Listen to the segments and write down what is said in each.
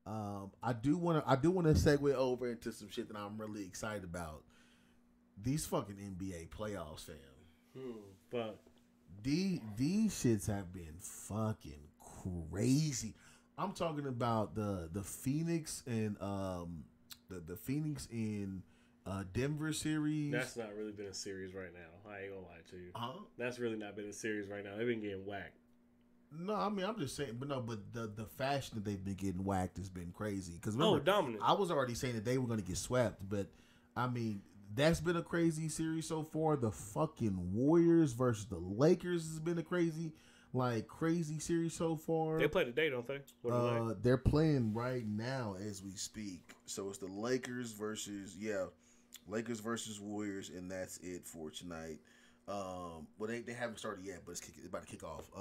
I do want to segue over into some shit that I'm really excited about. These fucking NBA playoffs, fam. But These shits have been fucking crazy. I'm talking about the Phoenix and the Phoenix in Denver series. that's not really been a series right now. I ain't gonna lie to you. Huh? That's really not been a series right now. They've been getting whacked. No, I mean I'm just saying, but the fashion that they've been getting whacked has been crazy. Because dominant. I was already saying that they were going to get swept, but I mean that's been a crazy series so far. The fucking Warriors versus the Lakers has been a crazy series so far. They play today, don't they? They're playing right now as we speak. So it's the Lakers versus Warriors, and that's it for tonight. Well, they haven't started yet, but it's about to kick off.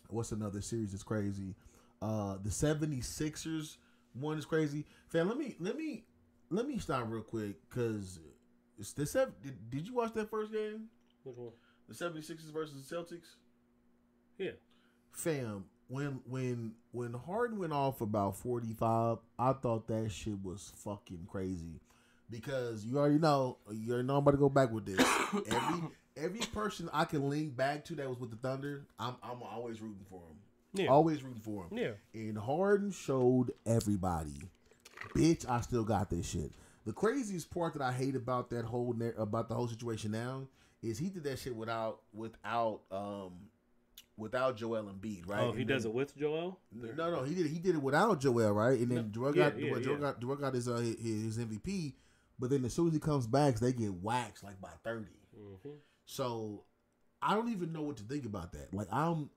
What's another series that's crazy? The 76ers one is crazy. Fam, let me stop real quick because it's the did you watch that first game? Which one? The 76ers versus the Celtics? Yeah. Fam, when Harden went off about 45, I thought that shit was fucking crazy. Because you already know I'm about to go back with this. Every person I can link back to that was with the Thunder, I'm always rooting for him. Yeah. Always rooting for him. Yeah. And Harden showed everybody, bitch, I still got this shit. The craziest part that I hate about the whole situation now is he did that shit without Joel Embiid, right? Oh, he does it with Joel? No, he did it without Joel, right? And then Joel got his MVP, but then as soon as he comes back, they get waxed like by 30. Mm-hmm. So I don't even know what to think about that. Like I'm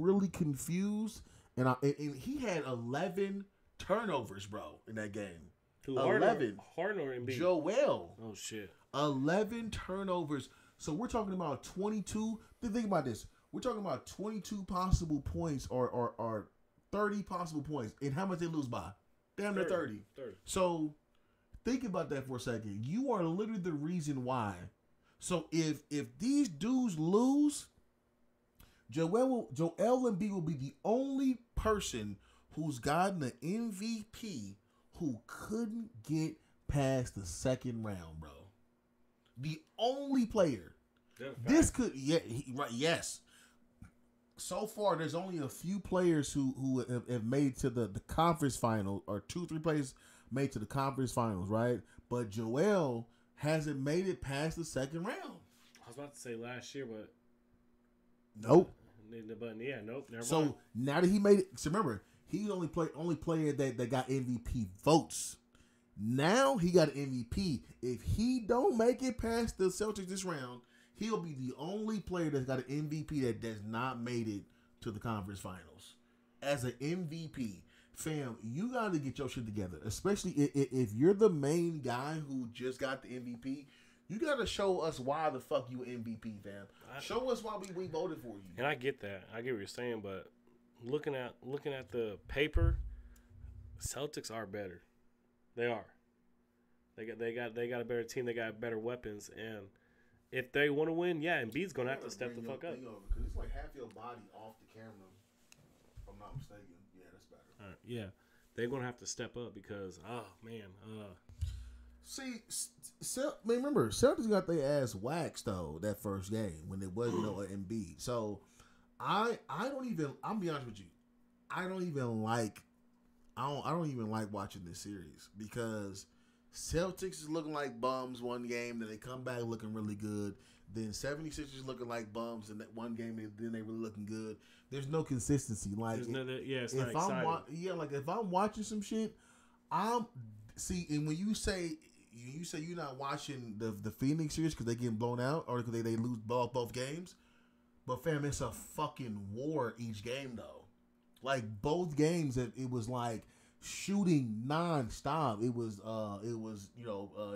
really confused, and he had 11 turnovers, bro, in that game. 11. Harden or Embiid? Joel. Oh shit. 11 turnovers. So we're talking about 22. Think about this. We're talking about 22 possible points or 30 possible points. And how much they lose by? Damn near 30. So think about that for a second. You are literally the reason why. So if these dudes lose, Joel Embiid will be the only person who's gotten an MVP who couldn't get past the second round, bro. The only player. This could, yes. So far, there's only a few players who have made to the conference final, or 2-3 players made to the conference finals, right? But Joel hasn't made it past the second round. I was about to say last year, but nope. But yeah, nope. Never so mind. Now that he made it, so remember, he's the only player that got MVP votes. Now he got an MVP. If he don't make it past the Celtics this round, he'll be the only player that's got an MVP that does not made it to the conference finals. As an MVP, fam, you got to get your shit together. Especially if you're the main guy who just got the MVP, you got to show us why the fuck you MVP, fam. Show us why we voted for you. And I get that. I get what you're saying, but looking at the paper, Celtics are better. They are. They got a better team. They got better weapons, and if they want to win, yeah, Embiid's gonna have to step the fuck up. Because it's like half your body off the camera, if I'm not mistaken. Yeah, that's better. All right, yeah, they're gonna have to step up because See, remember, Celtics got their ass waxed though that first game when there wasn't no Embiid. So I don't even. I'll be honest with you. I don't even like watching this series because Celtics is looking like bums one game, then they come back looking really good. Then 76ers looking like bums in that one game, then they really looking good. There's no consistency. Like, it's not exciting. Like if I'm watching some shit, and when you say you're not watching the Phoenix series because they getting blown out or because they lose both games, but fam, it's a fucking war each game though. Like both games, it was like shooting nonstop. It was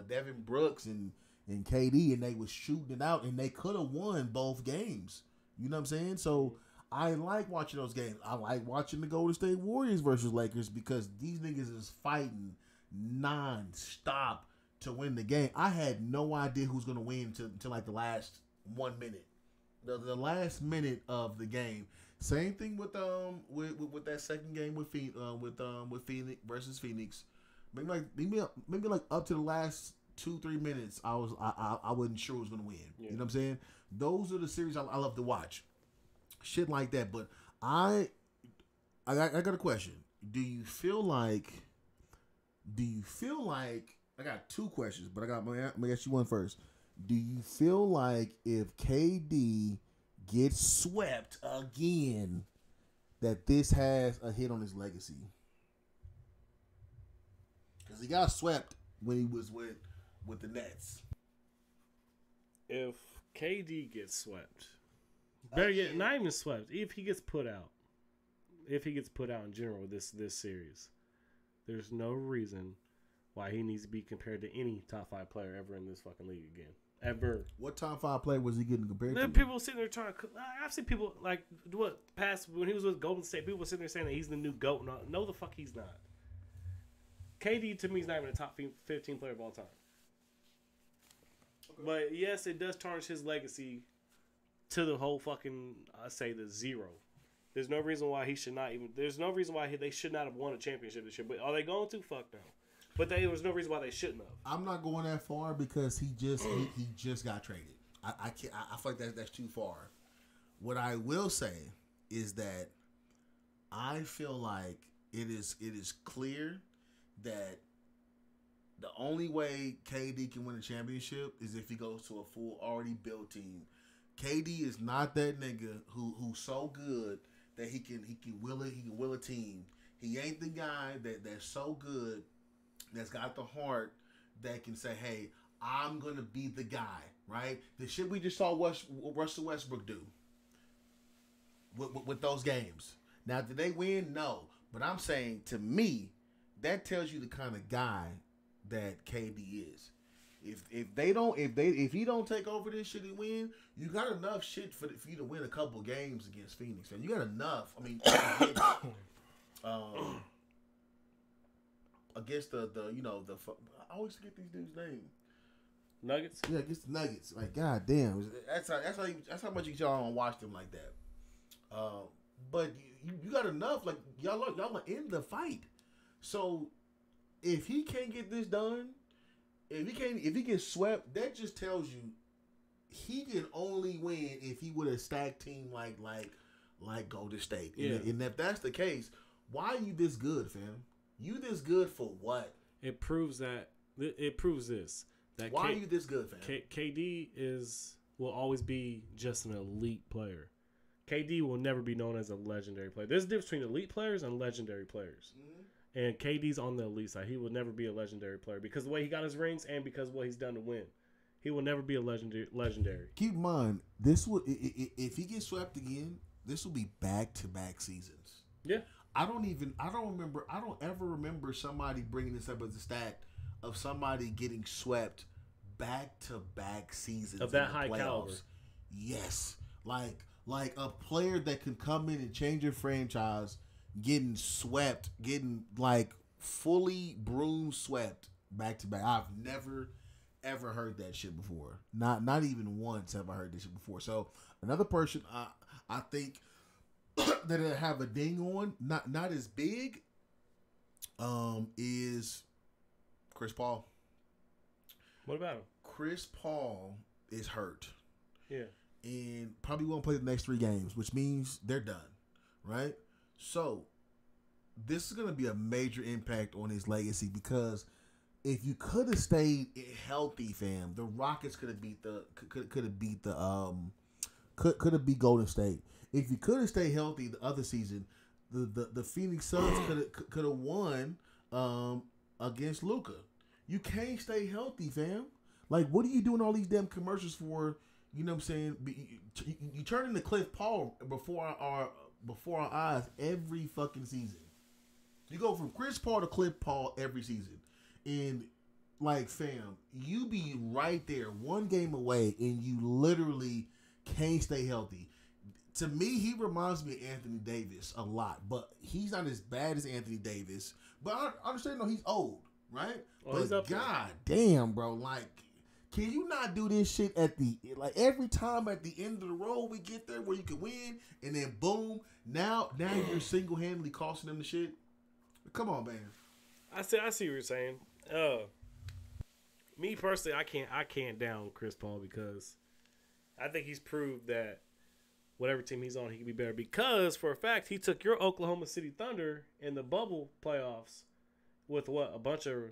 Devin Brooks and KD, and they was shooting it out, and they could have won both games. You know what I'm saying? So I like watching those games. I like watching the Golden State Warriors versus Lakers because these niggas is fighting nonstop to win the game. I had no idea who's gonna win until like the last 1 minute. The last minute of the game, Same thing with that second game with Phoenix versus Phoenix. Maybe like up to the last 2-3 minutes, I wasn't sure who was gonna win. Yeah. You know what I'm saying? Those are the series I love to watch. Shit like that. But I got a question. Do you feel like I got two questions, but I'm gonna ask you one first. Do you feel like if KD gets swept again, that this has a hit on his legacy? Because he got swept when he was with the Nets. If KD gets swept, better yet, not even swept. If he gets put out in general this series, there's no reason why he needs to be compared to any top 5 player ever in this fucking league again. Ever. What top 5 player was he getting compared to? People sitting there trying to. I've seen people like past when he was with Golden State. People were sitting there saying that he's the new GOAT. No, the fuck he's not. KD to me is not even a top 15 player of all time. Okay. But yes, it does tarnish his legacy to the whole fucking. I say the zero. There's no reason why he should not even. There's no reason why they should not have won a championship this year. But are they going to? Fuck no. But there was no reason why they shouldn't have. I'm not going that far because he just got traded. I can't. I feel like that's too far. What I will say is that I feel like it is clear that the only way KD can win a championship is if he goes to a full already built team. KD is not that nigga who's so good that he can will a team. He ain't the guy that's so good, that's got the heart that can say, hey, I'm going to be the guy, right? The shit we just saw Russell Westbrook do with those games. Now, did they win? No. But I'm saying, to me, that tells you the kind of guy that KD is. If he don't take over this shit and win, you got enough shit for you to win a couple games against Phoenix. Man. You got enough. I mean, against the I always forget these dudes' names. Nuggets. Yeah, against the Nuggets. Like, god damn, that's how much y'all don't watch them like that. But you got enough. Like y'all are in the fight. So if he can't get this done, if he gets swept, that just tells you he can only win if he would have stacked team like Golden State. Yeah. And if that's the case, why are you this good, fam? You this good for what? It proves this. That why are you this good, fam? KD will always be just an elite player. KD will never be known as a legendary player. There's a difference between elite players and legendary players. Mm-hmm. And KD's on the elite side. He will never be a legendary player because of the way he got his rings and because of what he's done to win. He will never be a legendary. Keep in mind, this will if he gets swept again, this will be back-to-back seasons. Yeah. I don't ever remember somebody bringing this up as a stat of somebody getting swept back-to-back seasons of that high caliber. Yes. Like a player that can come in and change your franchise, getting swept, getting like fully broom swept back-to-back. I've never ever heard that shit before. Not even once have I heard this shit before. So another person I think that it have a ding on, not as big, is Chris Paul. What about him? Chris Paul is hurt. Yeah. And probably won't play the next 3 games, which means they're done. Right? So this is gonna be a major impact on his legacy because if you could have stayed healthy, fam, the Rockets could have beat Golden State. If you could have stayed healthy the other season, the Phoenix Suns could have won against Luka. You can't stay healthy, fam. Like, what are you doing all these damn commercials for? You know what I'm saying? You turn into Cliff Paul before our eyes every fucking season. You go from Chris Paul to Cliff Paul every season. And, like, fam, you be right there 1 game away and you literally can't stay healthy. To me, he reminds me of Anthony Davis a lot, but he's not as bad as Anthony Davis. But I understand, he's old, right? Oh, but god damn, bro, like, Can you not do this shit at the like every time at the end of the road we get there where you can win and then boom, now you're single handedly costing them the shit? Come on, man. I see what you're saying. Me personally, I can't down Chris Paul because I think he's proved that whatever team he's on, he can be better. Because for a fact, he took your Oklahoma City Thunder in the bubble playoffs with what, a bunch of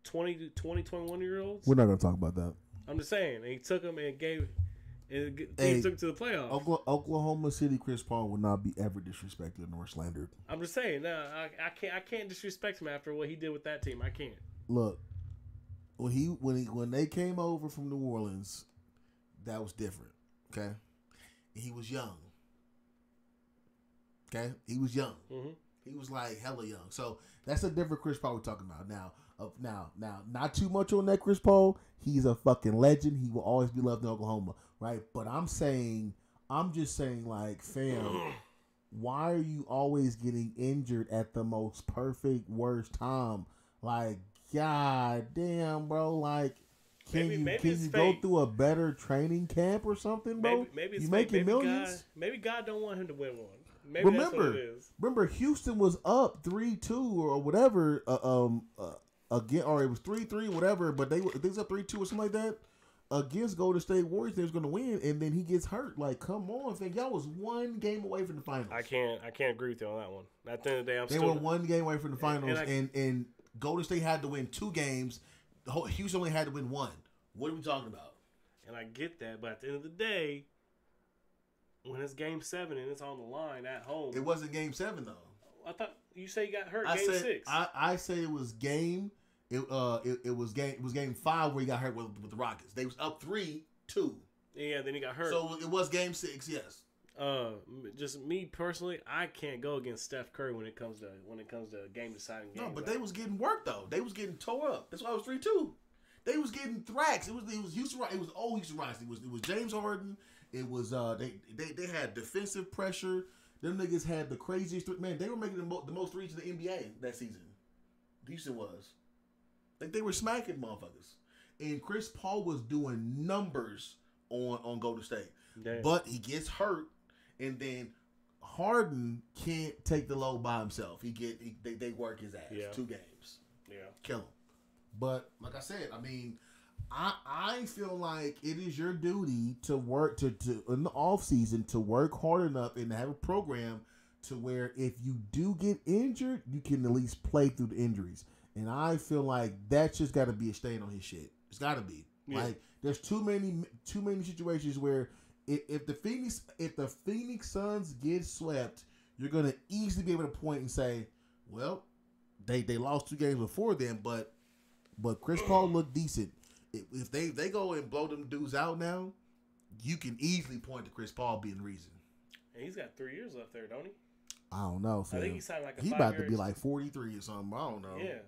21-year-olds. We're not gonna talk about that. I'm just saying, and he took them and took him to the playoffs. Oklahoma City Chris Paul will not be ever disrespected nor slandered. I'm just saying, no, I can't disrespect him after what he did with that team. I can't. Look, when they came over from New Orleans, that was different. Okay, and he was young. Okay, he was young. Mm-hmm. He was like hella young. So that's a different Chris Paul we're talking about now. Now, not too much on that Chris Paul. He's a fucking legend. He will always be loved in Oklahoma, right? But I'm just saying, like, fam, why are you always getting injured at the most perfect worst time? Like, god damn, bro. Like, can you go through a better training camp or something, bro? Maybe it's you fake. Maybe millions. Maybe God don't want him to win one. Maybe that's what it is. Remember, Houston was up 3-2 or whatever. Again, or it was 3-3, whatever. But they was up 3-2 or something like that against Golden State Warriors. They was going to win, and then he gets hurt. Like, come on, fam. Y'all was one game away from the finals. I can't agree with you on that one. At the end of the day, they were one game away from the finals, and Golden State had to win 2 games. Houston only had to win 1. What are we talking about? And I get that, but at the end of the day, when it's Game 7 and it's on the line at home, it wasn't Game 7 though. I thought you say you got hurt. Game 6. I say it was game. It was game 5 where he got hurt with the Rockets. They was up 3-2. Yeah, then he got hurt. So it was game 6, yes. Just me personally, I can't go against Steph Curry when it comes to game deciding games. No, but they was getting worked though. They was getting tore up. That's why it was 3-2. They was getting thracks. It was Houston. It was old Houston Rockets. It was James Harden. It was they had defensive pressure. Them niggas had the craziest man. They were making the most threes in the NBA that season. Houston was. Like they were smacking motherfuckers. And Chris Paul was doing numbers on Golden State. Damn. But he gets hurt, and then Harden can't take the load by himself. They work his ass. Yeah. 2 games. Yeah. Kill him. But like I said, I mean, I feel like it is your duty to work to in the off season to work hard enough and to have a program to where if you do get injured, you can at least play through the injuries. And I feel like that's just got to be a stain on his shit. It's got to be. Yeah. Like there's too many situations where if the Phoenix Suns get swept, you're gonna easily be able to point and say, well, they lost 2 games before then, but Chris Paul looked decent. If they go and blow them dudes out now, you can easily point to Chris Paul being the reason. And he's got 3 years left there, don't he? I don't know. Fam. I think he signed like a 5 He about to be like 43 or something. I don't know. Yeah.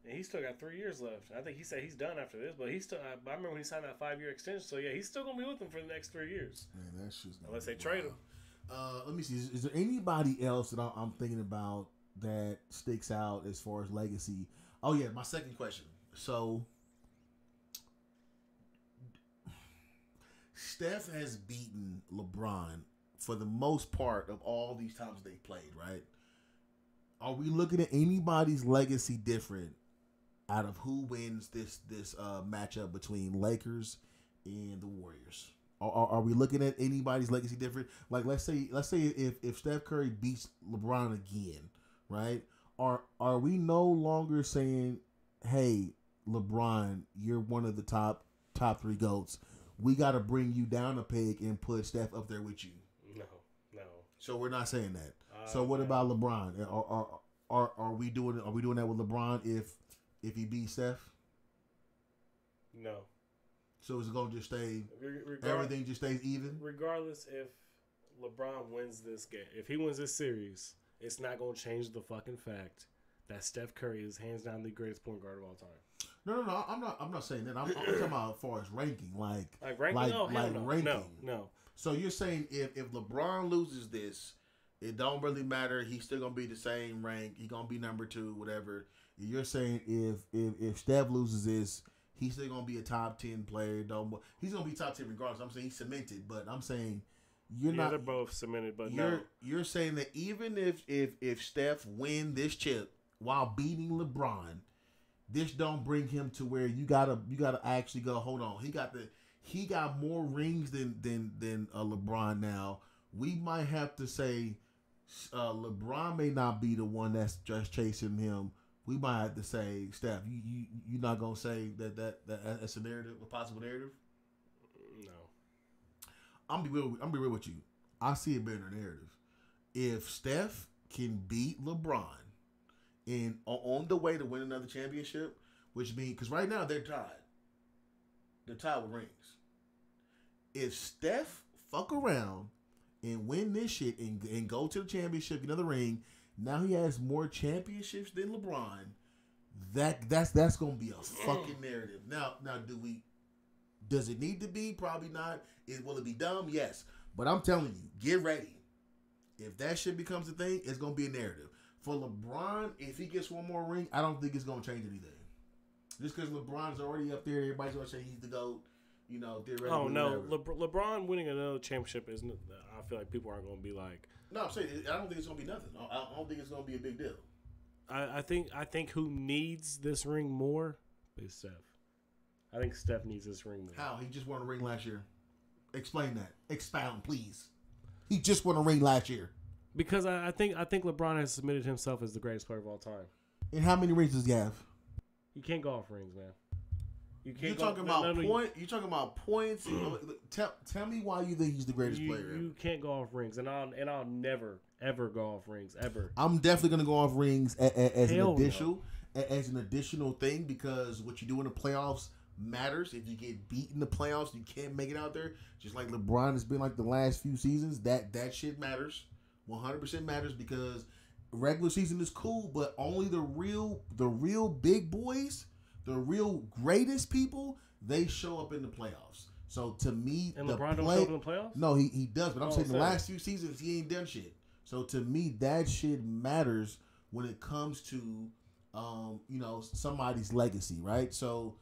And he's still got 3 years left. I think he said he's done after this, but he's still. I remember when he signed that 5-year extension. So yeah, he's still gonna be with them for the next 3 years. Man, that's just unless they trade him. Let me see. Is there anybody else that I'm thinking about that sticks out as far as legacy? Oh yeah, my second question. So Steph has beaten LeBron for the most part of all these times they played, right? Are we looking at anybody's legacy different out of who wins this matchup between Lakers and the Warriors? Are we looking at anybody's legacy different? Like let's say if Steph Curry beats LeBron again, right? Are we no longer saying, hey, LeBron, you're one of the top 3 GOATs. We got to bring you down a peg and put Steph up there with you. No. So we're not saying that. So what about LeBron? Are we doing that with LeBron if he beats Steph? No. So is it gonna just stay? Everything just stays even. Regardless if LeBron wins this game, if he wins this series, it's not gonna change the fucking fact that Steph Curry is hands down the greatest point guard of all time. No. I'm not saying that. I'm talking about as far as ranking, like ranking. Ranking. No. So you're saying if LeBron loses this, it don't really matter. He's still gonna be the same rank. He's gonna be number 2, whatever. You're saying if Steph loses this, He's still gonna be a top 10 player. He's gonna be top 10 regardless. I'm saying he's cemented, but I'm saying you're not. They're both cemented, but you're saying that even if Steph win this chip while beating LeBron, this don't bring him to where you gotta actually go. Hold on, he got more rings than LeBron now. We might have to say LeBron may not be the one that's just chasing him. We might have to say, Steph, you're not gonna say that's a narrative, a possible narrative. No, I'm be real with you. I see it being a narrative. If Steph can beat LeBron and on the way to win another championship, which means because right now they're tied with rings. If Steph fuck around and win this shit and go to the championship, another ring, now he has more championships than LeBron. That's gonna be a fucking narrative. Now does it need to be? Probably not. Will it be dumb? Yes. But I'm telling you, get ready. If that shit becomes a thing, it's gonna be a narrative. For LeBron, if he gets one more ring, I don't think it's gonna change anything. Just because LeBron's already up there, everybody's gonna say he's the GOAT. You know, theoretically. Oh no, LeBron winning another championship isn't. I feel like people aren't gonna be like. No, I'm saying I don't think it's gonna be nothing. I don't think it's gonna be a big deal. I think who needs this ring more is Steph. I think Steph needs this ring more. How? He just won a ring last year. Explain that. Expound, please. He just won a ring last year. Because I think LeBron has submitted himself as the greatest player of all time. And how many rings does he have? You can't go off rings, man. You're talking about points. Tell me why you think he's the greatest player. You can't go off rings, and I'll never ever go off rings ever. I'm definitely gonna go off rings as an additional thing because what you do in the playoffs matters. If you get beat in the playoffs, you can't make it out there. Just like LeBron has been like the last few seasons, that shit matters. 100% matters because regular season is cool, but only the real big boys, the real greatest people, they show up in the playoffs. So to me, and LeBron don't show up in the playoffs. No, he does, but I'm saying the last few seasons he ain't done shit. So to me, that shit matters when it comes to somebody's legacy, right? So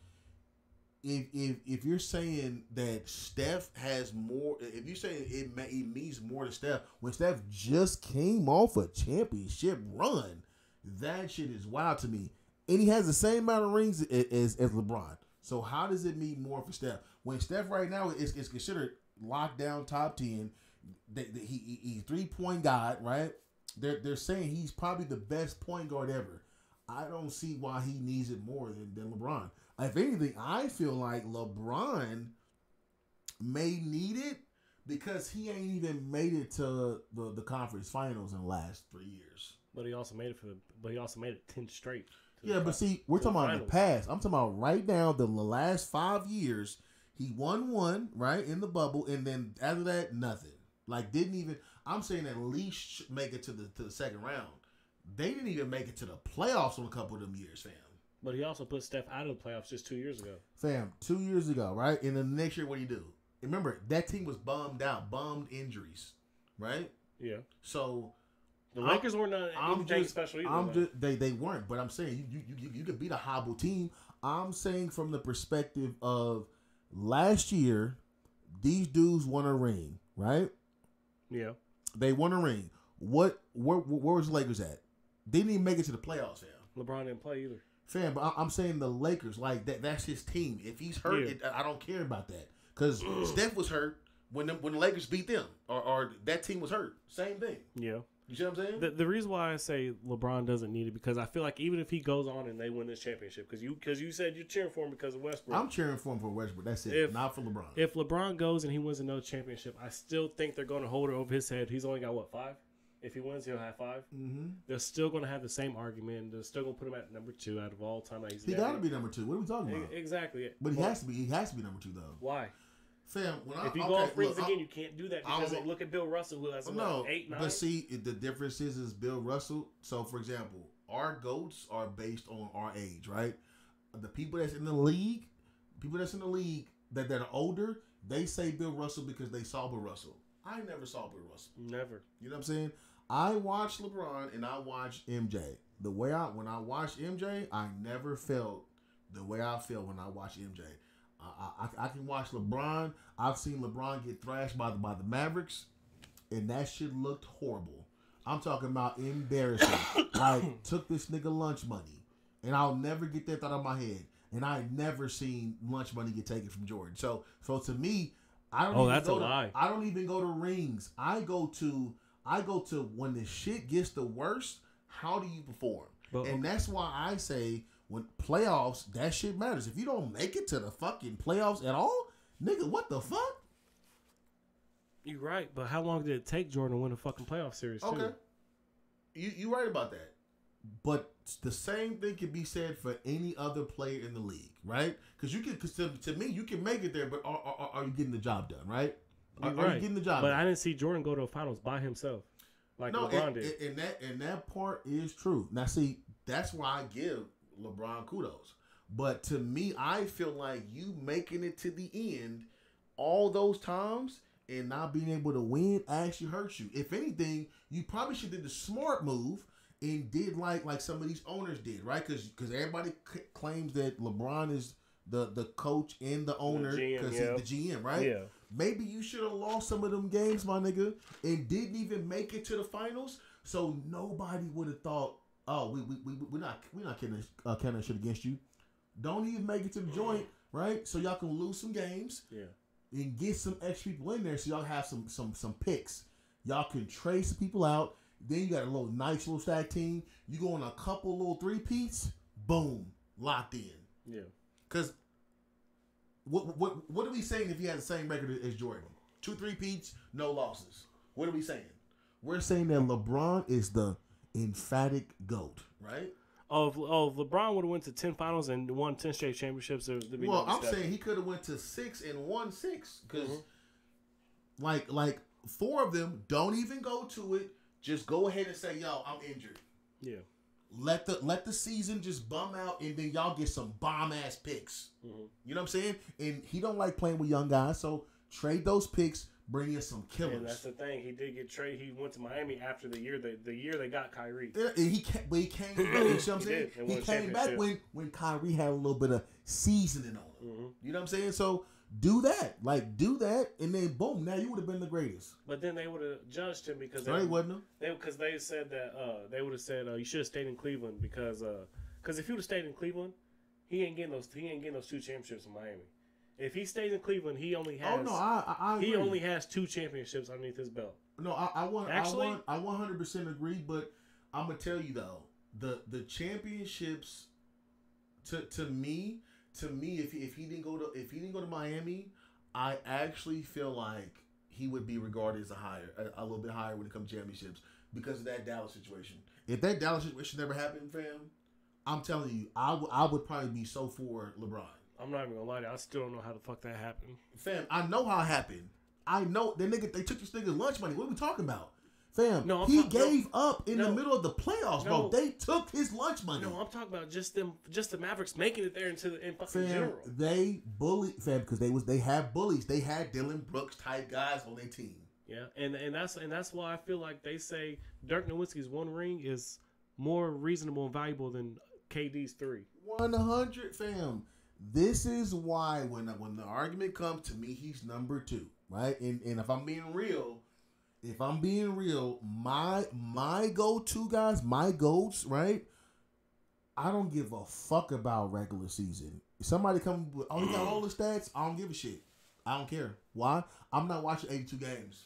if you're saying that Steph has more, if you're saying it means more to Steph when Steph just came off a championship run, that shit is wild to me. And he has the same amount of rings as LeBron. So how does it mean more for Steph when Steph right now is considered lockdown top 10? He's 3-point god, right? They're saying he's probably the best point guard ever. I don't see why he needs it more than LeBron. If anything, I feel like LeBron may need it because he ain't even made it to the conference finals in the last 3 years. But he also made it 10 straight. Yeah, but see, we're talking about in the past. I'm talking about right now, the last 5 years. He won one, right, in the bubble, and then after that, nothing. Like, didn't even, I'm saying at least make it to the second round. They didn't even make it to the playoffs on a couple of them years, fam. But he also put Steph out of the playoffs just 2 years ago. Fam, 2 years ago, right? And then the next year, what do you do? Remember, that team was bummed injuries, right? Yeah. So the Lakers weren't anything special either. They weren't, but I'm saying you could beat a hobble team. I'm saying from the perspective of last year, these dudes won a ring, right? Yeah. They won a ring. Where was the Lakers at? They didn't even make it to the playoffs, fam. LeBron didn't play either. Fam, but I'm saying the Lakers, like that's his team. If he's hurt, I don't care about that. Because Steph was hurt when the Lakers beat them. Or that team was hurt. Same thing. Yeah. You see what I'm saying? The reason why I say LeBron doesn't need it, because I feel like even if he goes on and they win this championship, because you said you're cheering for him because of Westbrook. I'm cheering for him for Westbrook. That's it. Not for LeBron. If LeBron goes and he wins another championship, I still think they're going to hold it over his head. He's only got, 5? If he wins, he'll have 5. Mm-hmm. They're still going to have the same argument. They're still going to put him at number 2 out of all time. He got to be number 2. What are we talking about? Exactly. But he has to be. He has to be number 2 though. Why? Fam, if you go off rings again, you can't do that because look at Bill Russell who has 8, 9. But see, the difference is Bill Russell. So, for example, our GOATs are based on our age, right? The people that's in the league, that are older, they say Bill Russell because they saw Bill Russell. I never saw Bill Russell. Never. You know what I'm saying? I watched LeBron and I watched MJ. When I watched MJ, I never felt the way I feel when I watch MJ. I can watch LeBron. I've seen LeBron get thrashed by the Mavericks, and that shit looked horrible. I'm talking about embarrassing. Like, took this nigga lunch money, and I'll never get that thought out of my head. And I never seen lunch money get taken from Jordan. So to me, I don't. Oh, that's a lie. I don't even go to rings. I go to when the shit gets the worst. How do you perform? And that's why I say when playoffs, that shit matters. If you don't make it to the fucking playoffs at all, nigga, what the fuck? You're right, but how long did it take Jordan to win a fucking playoff series? Okay, too? you right about that. But the same thing can be said for any other player in the league, right? Because to me, you can make it there, but are you getting the job done, right? Are you getting the job but done? I didn't see Jordan go to the finals by himself, like LeBron did. And that part is true. Now, see, that's why I give LeBron kudos. But to me, I feel like you making it to the end all those times and not being able to win actually hurts you. If anything, you probably should did the smart move and did like some of these owners did, right? Because everybody claims that LeBron is the coach and the owner because he's the GM, right? Yeah. Maybe you should have lost some of them games, my nigga, and didn't even make it to the finals. So nobody would have thought, oh, we're not counting shit against you. Don't even make it to the joint, right? So y'all can lose some games, and get some extra people in there, so y'all have some picks. Y'all can trade some people out. Then you got a nice little stack team. You go on a couple little three-peats, boom, locked in. Yeah. Because what are we saying if he has the same record as Jordan? 2 3-peats, no losses. What are we saying? We're saying that LeBron is the emphatic GOAT, right? Oh, if LeBron would have went to 10 finals and won 10 straight championships, well, I'm saying he could have went to 6 and won 6 because, like 4 of them don't even go to it. Just go ahead and say, yo, I'm injured. Yeah. Let the season just bum out, and then y'all get some bomb ass picks. Mm-hmm. You know what I'm saying? And he don't like playing with young guys, so trade those picks, bring in some killers. And that's the thing. He did get traded. He went to Miami after the year they got Kyrie. Yeah, and he came back. You know what I'm saying? He came back when Kyrie had a little bit of seasoning on him. Mm-hmm. You know what I'm saying? So do that, and then boom, now you would have been the greatest. But then they would have judged him because they wouldn't. Because they said that they would have said you should have stayed in Cleveland because if he would have stayed in Cleveland, he ain't getting those 2 championships in Miami. If he stays in Cleveland, he only has. Oh no, I agree. He only has 2 championships underneath his belt. No, I 100% agree. But I'm gonna tell you though, the championships to me, if he didn't go to Miami, I actually feel like he would be regarded as a little bit higher when it comes to championships because of that Dallas situation. If that Dallas situation never happened, fam, I'm telling you, I would probably be so for LeBron. I'm not even gonna lie to you. I still don't know how the fuck that happened. Fam, I know how it happened. I know they took this nigga's lunch money. What are we talking about? Fam, he gave up in the middle of the playoffs, bro. They took his lunch money. No, I'm talking about just the Mavericks making it there in fucking general. They bullied because they had bullies. They had Dylan Brooks type guys on their team. Yeah, and that's why I feel like they say Dirk Nowitzki's 1 ring is more reasonable and valuable than KD's 3. 100, fam. This is why when the argument comes to me, he's number 2, right? And if I'm being real, my go-to guys, my goats, right? I don't give a fuck about regular season. If somebody come with, he got all the stats, I don't give a shit. I don't care. Why? I'm not watching 82 games.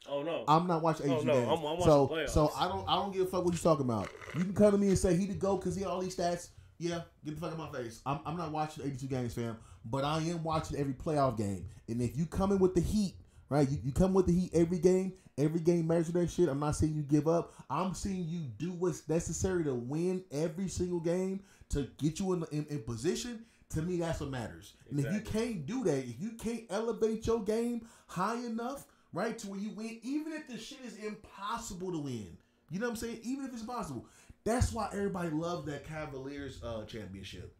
Oh no, I'm not watching 82 games. I'm watching playoffs. So I don't give a fuck what you're talking about. You can come to me and say he the GOAT because he got all these stats. Yeah, get the fuck out of my face. I'm not watching 82 games, fam. But I am watching every playoff game. And if you come in with the heat, right? You come with the heat every game matters with that shit. I'm not saying you give up. I'm saying you do what's necessary to win every single game to get you in position. To me, that's what matters. Exactly. And if you can't do that, if you can't elevate your game high enough, right, to where you win, even if the shit is impossible to win, you know what I'm saying? Even if it's impossible. That's why everybody loved that Cavaliers championship.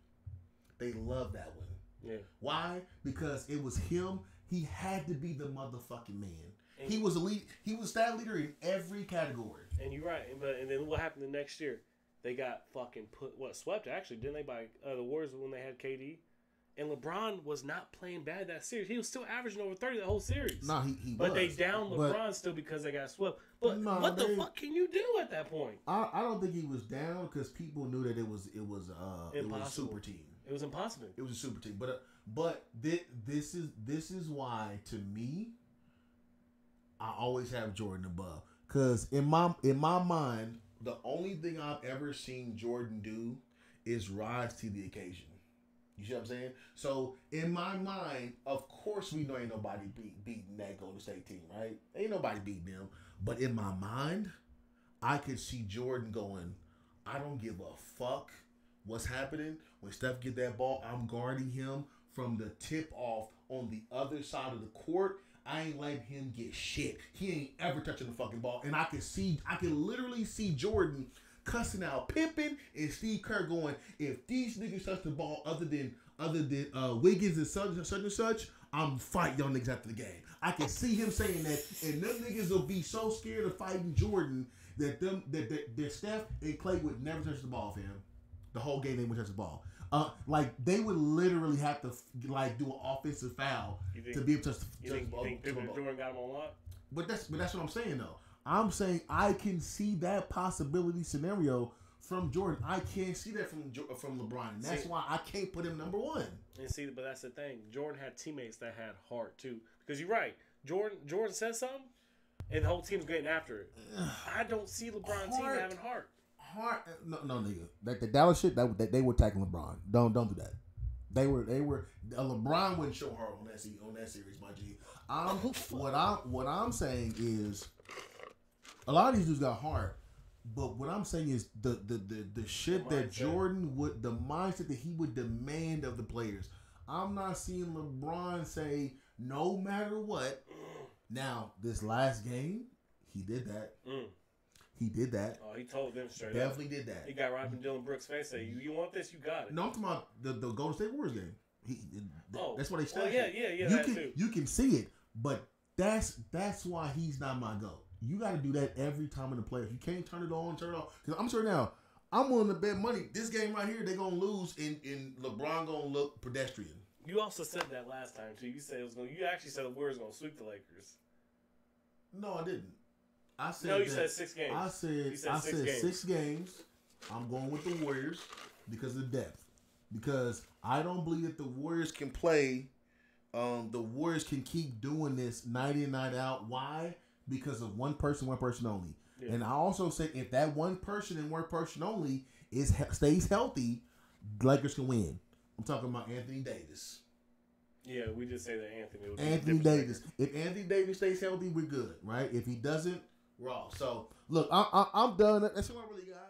They loved that one. Yeah. Why? Because it was him. He had to be the motherfucking man. And he was elite. He was stat leader in every category. And you're right. And then what happened the next year? They got fucking swept actually, didn't they, by the Warriors when they had KD? And LeBron was not playing bad that series. He was still averaging over 30 the whole series. Nah, he but was. They downed LeBron still because they got swept. But what the fuck can you do at that point? I don't think he was down because people knew that it was a super team. It was impossible. It was a super team. But this is why, to me, I always have Jordan above. Because in my mind, the only thing I've ever seen Jordan do is rise to the occasion. You see what I'm saying? So in my mind, of course we know ain't nobody beating that Golden State team, right? Ain't nobody beating them. But in my mind, I could see Jordan going, I don't give a fuck what's happening. When Steph get that ball, I'm guarding him from the tip off on the other side of the court. I ain't letting him get shit. He ain't ever touching the fucking ball. And I can literally see Jordan cussing out Pippen and Steve Kerr going, if these niggas touch the ball other than Wiggins and such and such, I'm fighting y'all niggas after the game. I can see him saying that, and them niggas will be so scared of fighting Jordan that Steph and Clay would never touch the ball for him. The whole game they would touch the ball. Like they would literally have to like do an offensive foul to be able to touch the ball. You think Jordan got him on lock? But that's what I'm saying though. I'm saying I can see that possibility scenario from Jordan. I can't see that from LeBron. And that's why I can't put him number one. And see, but that's the thing. Jordan had teammates that had heart too. Because you're right. Jordan said something, and the whole team's getting after it. I don't see LeBron's team having heart. No, nigga. That Dallas shit. That they were tackling LeBron. Don't do that. They were. LeBron wouldn't show heart on that series, my G. What I'm saying is, a lot of these dudes got heart, but what I'm saying is the shit that Jordan would, the mindset that he would demand of the players. I'm not seeing LeBron say no matter what. Now this last game, he did that. He did that. Oh, he told them straight Definitely up. Did that. He got right up in Dylan Brooks' face. Say, you want this? You got it. No, I'm talking about the Golden State Warriors game. That's what they said. Yeah. You can see it, but that's why he's not my GOAT. You got to do that every time in the playoffs. You can't turn it on, turn it off. Because I'm sure now, I'm willing to bet money. This game right here, they're going to lose, and LeBron going to look pedestrian. You also said that last time, too. You actually said the Warriors going to sweep the Lakers. No, I didn't. I said no, you said 6 games. I said 6 games. I'm going with the Warriors because of depth. Because I don't believe that the Warriors can play. The Warriors can keep doing this night in, night out. Why? Because of one person only. Yeah. And I also say if that one person and one person only stays healthy, Lakers can win. I'm talking about Anthony Davis. Yeah, we just say that Anthony. Anthony Davis. If Anthony Davis stays healthy, we're good, right? If he doesn't, we're off. So look, I'm done. That's all I really got.